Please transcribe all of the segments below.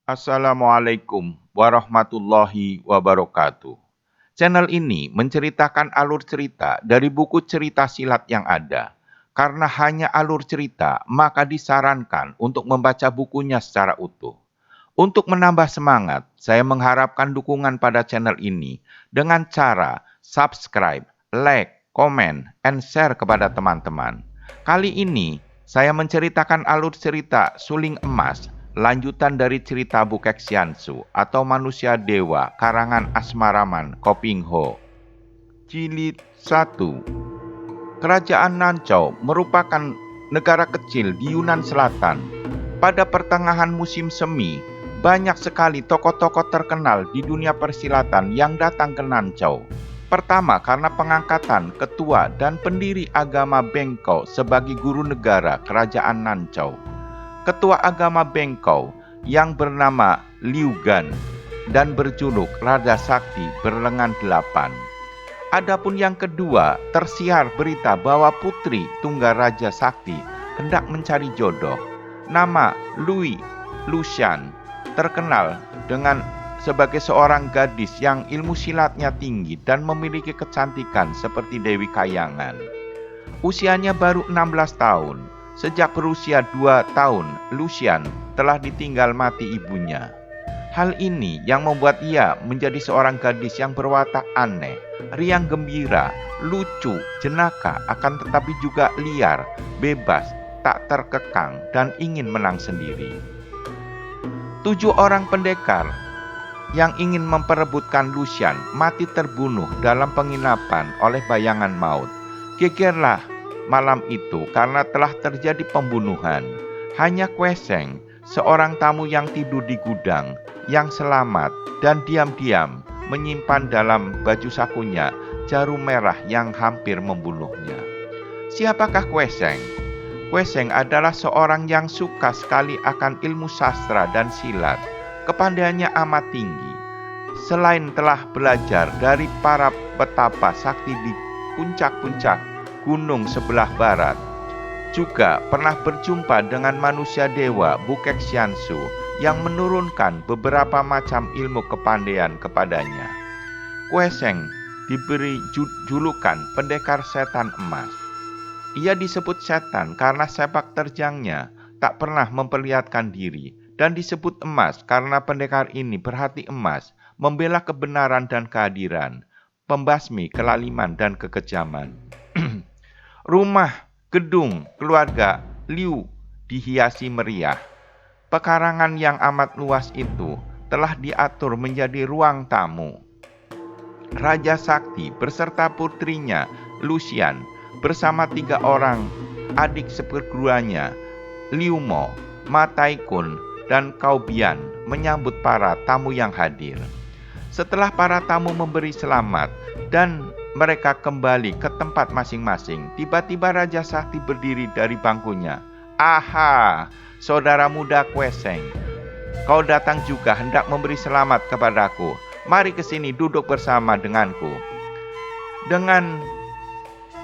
Assalamualaikum warahmatullahi wabarakatuh. Channel ini menceritakan alur cerita dari buku cerita silat yang ada. Karena hanya alur cerita, maka disarankan untuk membaca bukunya secara utuh. Untuk menambah semangat, saya mengharapkan dukungan pada channel ini dengan cara subscribe, like, comment, and share kepada teman-teman. Kali ini, saya menceritakan alur cerita Suling Emas, lanjutan dari cerita Bukek Xiansu atau Manusia Dewa karangan Asmaraman Kopingho. Jilid 1. Kerajaan Nancau merupakan negara kecil di Yunan Selatan. Pada pertengahan musim semi, banyak sekali tokoh-tokoh terkenal di dunia persilatan yang datang ke Nancau. Pertama, karena pengangkatan ketua dan pendiri agama Bengkau sebagai guru negara kerajaan Nancau. Ketua agama Bengkau yang bernama Liu Gan dan berjuluk Raja Sakti berlengan 8. Adapun yang kedua, tersiar berita bahwa putri tunggal Raja Sakti hendak mencari jodoh. Nama Lucian terkenal sebagai seorang gadis yang ilmu silatnya tinggi dan memiliki kecantikan seperti Dewi Kayangan. Usianya baru 16 tahun. Sejak berusia 2 tahun, Lucian telah ditinggal mati ibunya. Hal ini yang membuat ia menjadi seorang gadis yang berwatak aneh, riang gembira, lucu, jenaka, akan tetapi juga liar, bebas, tak terkekang, dan ingin menang sendiri. 7 orang pendekar yang ingin memperebutkan Lucian mati terbunuh dalam penginapan oleh bayangan maut. Gegerlah malam itu karena telah terjadi pembunuhan. Hanya Kweseng, seorang tamu yang tidur di gudang, yang selamat dan diam-diam menyimpan dalam baju sakunya jarum merah yang hampir membunuhnya. Siapakah Kweseng? Kweseng adalah seorang yang suka sekali akan ilmu sastra dan silat. Kepandaiannya amat tinggi. Selain telah belajar dari para petapa sakti di puncak-puncak gunung sebelah barat, juga pernah berjumpa dengan manusia dewa Bukek Xiansu yang menurunkan beberapa macam ilmu kepandaian kepadanya. Kweseng diberi julukan pendekar setan emas. Ia disebut setan karena sepak terjangnya tak pernah memperlihatkan diri, dan disebut emas karena pendekar ini berhati emas, membela kebenaran dan keadilan, pembasmi kelaliman dan kekejaman. Rumah gedung keluarga Liu dihiasi meriah. Pekarangan yang amat luas itu telah diatur menjadi ruang tamu. Raja Sakti beserta putrinya Lucian bersama 3 orang adik seperguruannya, Liu Mo, Ma Taikun, dan Cao Bian menyambut para tamu yang hadir. Setelah para tamu memberi selamat dan mereka kembali ke tempat masing-masing, tiba-tiba Raja Sakti berdiri dari bangkunya. "Aha, saudara muda Kweseng, kau datang juga hendak memberi selamat kepadaku. Mari ke sini duduk bersama denganku." Dengan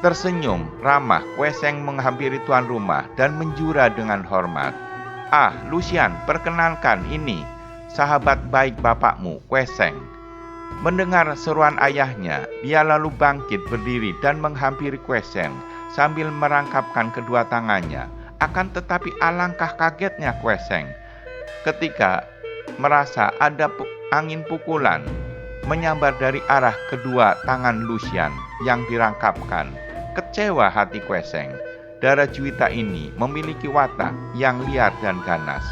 tersenyum ramah, Kweseng menghampiri tuan rumah dan menjura dengan hormat. "Ah, Lucian, perkenalkan ini sahabat baik bapakmu, Kweseng." Mendengar seruan ayahnya, dia lalu bangkit berdiri dan menghampiri Kweseng sambil merangkapkan kedua tangannya. Akan tetapi alangkah kagetnya Kweseng ketika merasa ada angin pukulan menyambar dari arah kedua tangan Lucian yang dirangkapkan. Kecewa hati Kweseng. Dara Juwita ini memiliki watak yang liar dan ganas.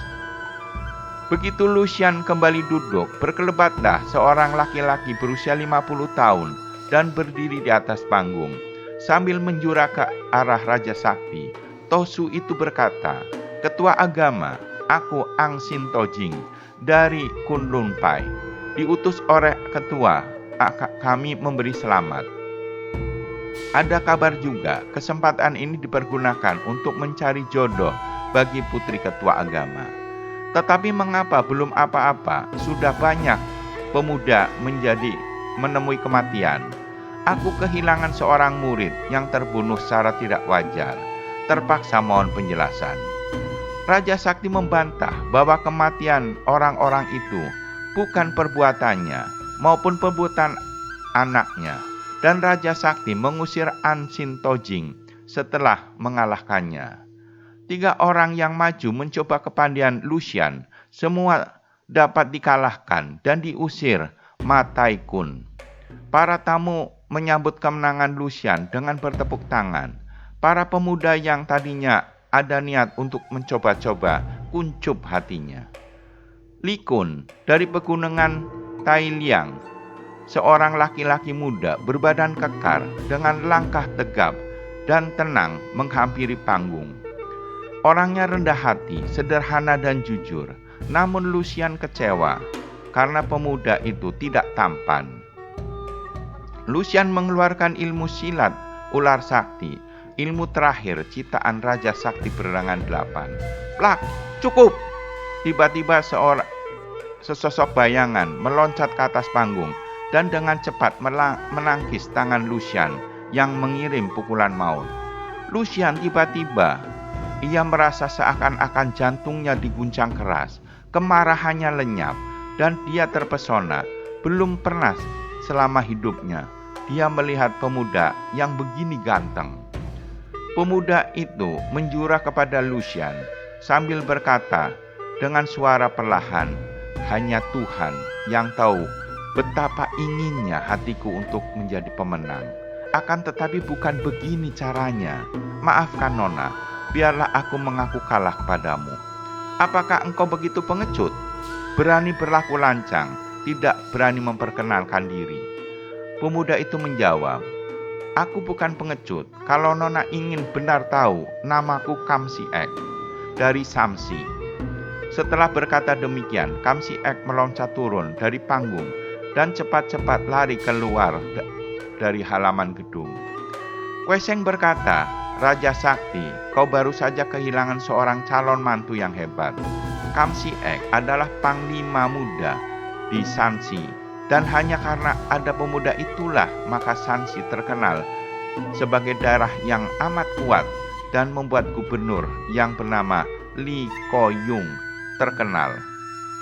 Begitu Lucian kembali duduk, berkelebatlah seorang laki-laki berusia 50 tahun dan berdiri di atas panggung. Sambil menjura ke arah Raja Sakti, Tosu itu berkata, "Ketua agama, aku Ang Sin Tojing dari Kunlun Pai. Diutus oleh ketua, kami memberi selamat. Ada kabar juga, kesempatan ini dipergunakan untuk mencari jodoh bagi putri ketua agama. Tetapi mengapa belum apa-apa, sudah banyak pemuda menemui kematian. Aku kehilangan seorang murid yang terbunuh secara tidak wajar. Terpaksa mohon penjelasan." Raja Sakti membantah bahwa kematian orang-orang itu bukan perbuatannya maupun perbuatan anaknya, dan Raja Sakti mengusir Ansin Tojing setelah mengalahkannya. 3 orang yang maju mencoba kepandaian Lucian, semua dapat dikalahkan dan diusir Matai Kun. Para tamu menyambut kemenangan Lucian dengan bertepuk tangan. Para pemuda yang tadinya ada niat untuk mencoba-coba kuncup hatinya. Li Kun dari pegunungan Tailiang, seorang laki-laki muda berbadan kekar dengan langkah tegap dan tenang menghampiri panggung. Orangnya rendah hati, sederhana dan jujur, namun Lucian kecewa karena pemuda itu tidak tampan. Lucian mengeluarkan ilmu silat ular sakti, ilmu terakhir ciptaan Raja Sakti berangan 8. Plak, cukup! Tiba-tiba sesosok bayangan meloncat ke atas panggung dan dengan cepat menangkis tangan Lucian yang mengirim pukulan maut. Lucian tiba-tiba, ia merasa seakan-akan jantungnya diguncang keras, kemarahannya lenyap, dan dia terpesona. Belum pernah selama hidupnya dia melihat pemuda yang begini ganteng. Pemuda itu menjura kepada Lucian sambil berkata dengan suara perlahan, "Hanya Tuhan yang tahu betapa inginnya hatiku untuk menjadi pemenang. Akan tetapi bukan begini caranya. Maafkan Nona, biarlah aku mengaku kalah kepadamu." "Apakah engkau begitu pengecut? Berani berlaku lancang, tidak berani memperkenalkan diri?" Pemuda itu menjawab, "Aku bukan pengecut. Kalau Nona ingin benar tahu, namaku Kamsi Ek dari Samsi." Setelah berkata demikian, Kamsi Ek meloncat turun dari panggung dan cepat-cepat lari keluar dari halaman gedung. Kweseng berkata, "Raja Sakti, kau baru saja kehilangan seorang calon mantu yang hebat. Kamsi Ek adalah panglima muda di Sansi, dan hanya karena ada pemuda itulah maka Sansi terkenal sebagai daerah yang amat kuat dan membuat gubernur yang bernama Li Koyung terkenal.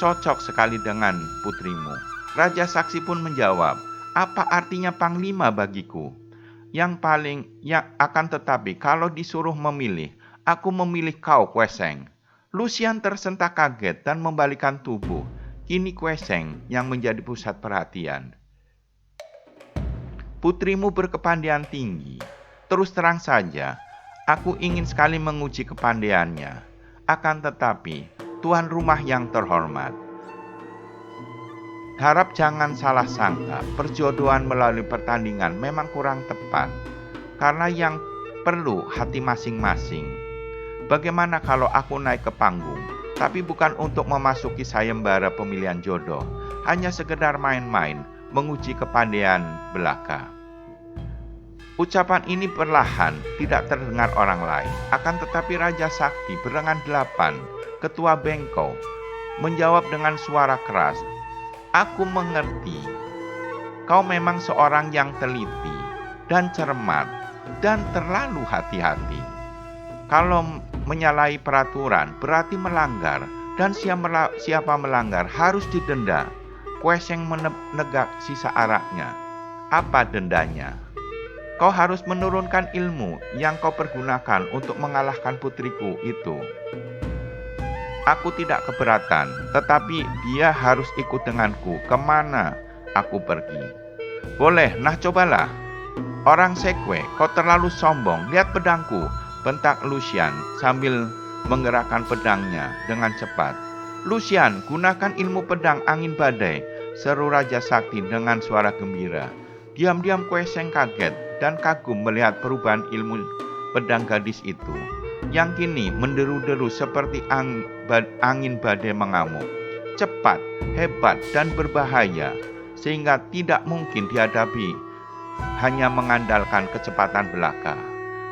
Cocok sekali dengan putrimu." Raja Saksi pun menjawab, "Apa artinya panglima bagiku? Akan tetapi kalau disuruh memilih, aku memilih kau, Kweseng." Lucian tersentak kaget dan membalikkan tubuh. Kini Kweseng yang menjadi pusat perhatian. "Putrimu berkepandaian tinggi. Terus terang saja, aku ingin sekali menguji kepandaiannya. Akan tetapi, tuan rumah yang terhormat, harap jangan salah sangka, perjodohan melalui pertandingan memang kurang tepat, karena yang perlu hati masing-masing. Bagaimana kalau aku naik ke panggung, tapi bukan untuk memasuki sayembara pemilihan jodoh, hanya sekedar main-main, menguji kepandaian belaka?" Ucapan ini perlahan, tidak terdengar orang lain. Akan tetapi Raja Sakti berangan 8, ketua Bengkau, menjawab dengan suara keras, "Aku mengerti. Kau memang seorang yang teliti dan cermat dan terlalu hati-hati. Kalau menyalahi peraturan berarti melanggar, dan siapa melanggar harus didenda." Kweseng menegak sisa araknya. "Apa dendanya? Kau harus menurunkan ilmu yang kau pergunakan untuk mengalahkan putriku itu." "Aku tidak keberatan, tetapi dia harus ikut denganku kemana aku pergi." "Boleh, nah cobalah." "Orang sekwe, kau terlalu sombong. Lihat pedangku," bentak Lucian sambil menggerakkan pedangnya dengan cepat. "Lucian, gunakan ilmu pedang angin badai," seru Raja Sakti dengan suara gembira. Diam-diam Kweseng kaget dan kagum melihat perubahan ilmu pedang gadis itu, yang kini menderu-deru seperti angin badai mengamuk, cepat, hebat, dan berbahaya, sehingga tidak mungkin dihadapi hanya mengandalkan kecepatan belaka.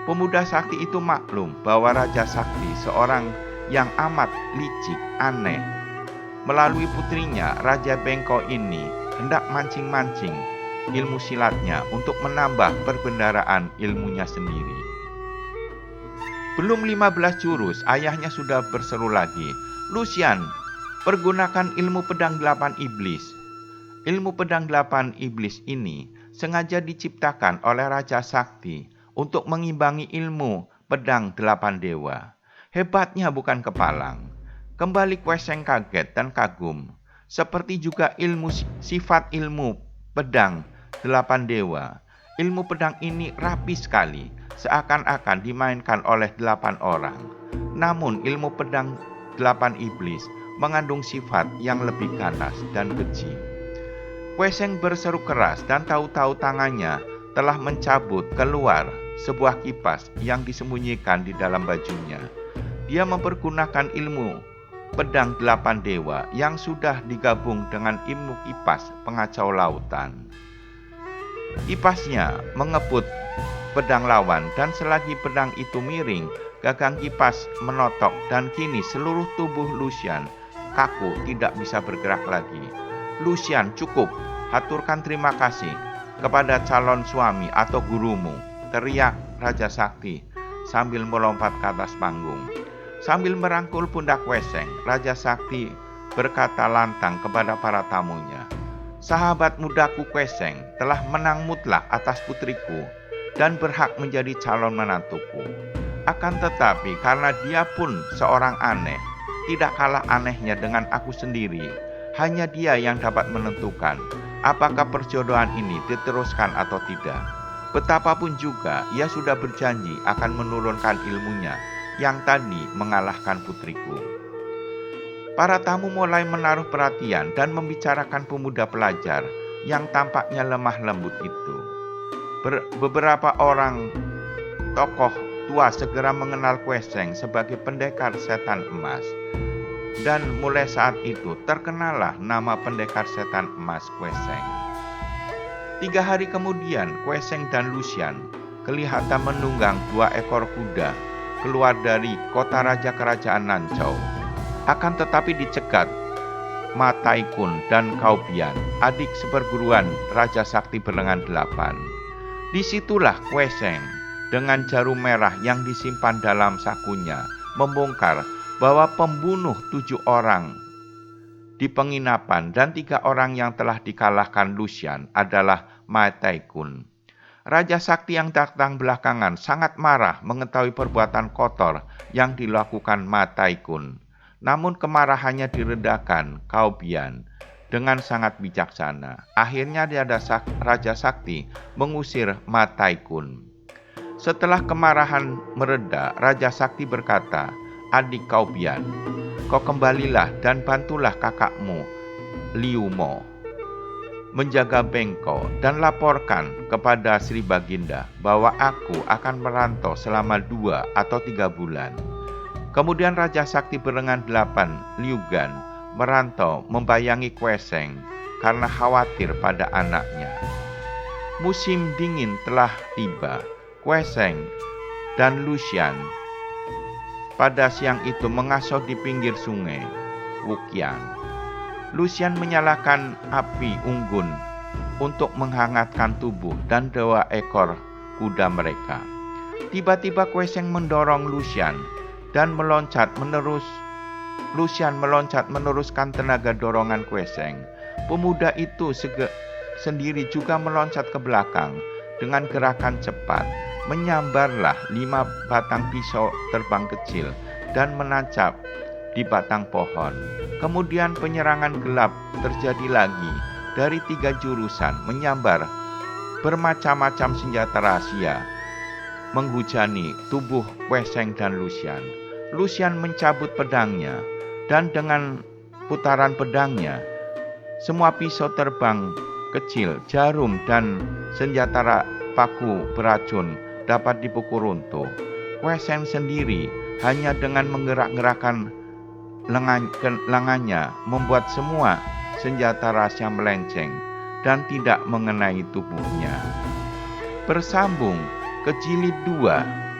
Pemuda sakti itu maklum bahwa Raja Sakti seorang yang amat licik, aneh. Melalui putrinya, Raja Bengkok ini hendak mancing-mancing ilmu silatnya untuk menambah perbendaharaan ilmunya sendiri. Belum 15 jurus, ayahnya sudah berseru lagi, "Lucian, pergunakan ilmu pedang 8 iblis." Ilmu pedang 8 iblis ini sengaja diciptakan oleh Raja Sakti untuk mengimbangi ilmu pedang 8 dewa. Hebatnya bukan kepalang. Kembali Kweseng kaget dan kagum. Seperti juga sifat ilmu pedang 8 dewa. Ilmu pedang ini rapi sekali, seakan-akan dimainkan oleh 8 orang. Namun ilmu pedang 8 iblis mengandung sifat yang lebih ganas dan keji. Kweseng berseru keras dan tahu-tahu tangannya telah mencabut keluar sebuah kipas yang disembunyikan di dalam bajunya. Dia mempergunakan ilmu pedang 8 dewa yang sudah digabung dengan ilmu kipas pengacau lautan. Kipasnya mengebut pedang lawan dan selagi pedang itu miring, gagang kipas menotok dan kini seluruh tubuh Lucian kaku tidak bisa bergerak lagi. "Lucian, cukup, haturkan terima kasih kepada calon suami atau gurumu," teriak Raja Sakti sambil melompat ke atas panggung. Sambil merangkul pundak Kweseng, Raja Sakti berkata lantang kepada para tamunya, "Sahabat mudaku Kweseng telah menang mutlak atas putriku dan berhak menjadi calon menantuku. Akan tetapi karena dia pun seorang aneh, tidak kalah anehnya dengan aku sendiri, hanya dia yang dapat menentukan apakah perjodohan ini diteruskan atau tidak. Betapapun juga ia sudah berjanji akan menurunkan ilmunya yang tadi mengalahkan putriku." Para tamu mulai menaruh perhatian dan membicarakan pemuda pelajar yang tampaknya lemah lembut itu. Beberapa orang tokoh tua segera mengenal Kweseng sebagai pendekar setan emas. Dan mulai saat itu terkenalah nama pendekar setan emas Kweseng. 3 hari kemudian, Kweseng dan Lucian kelihatan menunggang 2 ekor kuda keluar dari kota raja kerajaan Nancau. Akan tetapi dicegat Mataikun dan Kaubian, adik seperguruan Raja Sakti berlengan 8. Disitulah Kweseng dengan jarum merah yang disimpan dalam sakunya membongkar bahwa pembunuh 7 orang di penginapan dan 3 orang yang telah dikalahkan Lucian adalah Mataikun. Raja Sakti yang datang belakangan sangat marah mengetahui perbuatan kotor yang dilakukan Mataikun. Namun kemarahannya diredakan Kaubian dengan sangat bijaksana. Akhirnya Raja Sakti mengusir Mataikun. Setelah kemarahan mereda, Raja Sakti berkata, "Adik Kaubian, kau kembalilah dan bantulah kakakmu Liumo menjaga Bengko dan laporkan kepada Sri Baginda bahwa aku akan merantau selama 2 atau 3 bulan." Kemudian Raja Sakti berlengan 8, Liugan, merantau membayangi Kweseng karena khawatir pada anaknya. Musim dingin telah tiba. Kweseng dan Lucian pada siang itu mengasuh di pinggir sungai Wukian. Lucian menyalakan api unggun untuk menghangatkan tubuh dan 2 ekor kuda mereka. Tiba-tiba Kweseng mendorong Lucian dan Lucian meloncat meneruskan tenaga dorongan Kweseng. Pemuda itu sendiri juga meloncat ke belakang dengan gerakan cepat. Menyambarlah 5 batang pisau terbang kecil dan menancap di batang pohon. Kemudian penyerangan gelap terjadi lagi dari 3 jurusan, menyambar bermacam-macam senjata rahasia menghujani tubuh Kweseng dan Lucian. Lucian mencabut pedangnya dan dengan putaran pedangnya semua pisau terbang kecil, jarum dan senjata paku beracun dapat dipukul runtuh. Kweseng sendiri hanya dengan menggerak-gerakkan lengannya membuat semua senjata rahasia melenceng dan tidak mengenai tubuhnya. Bersambung ke jilid 2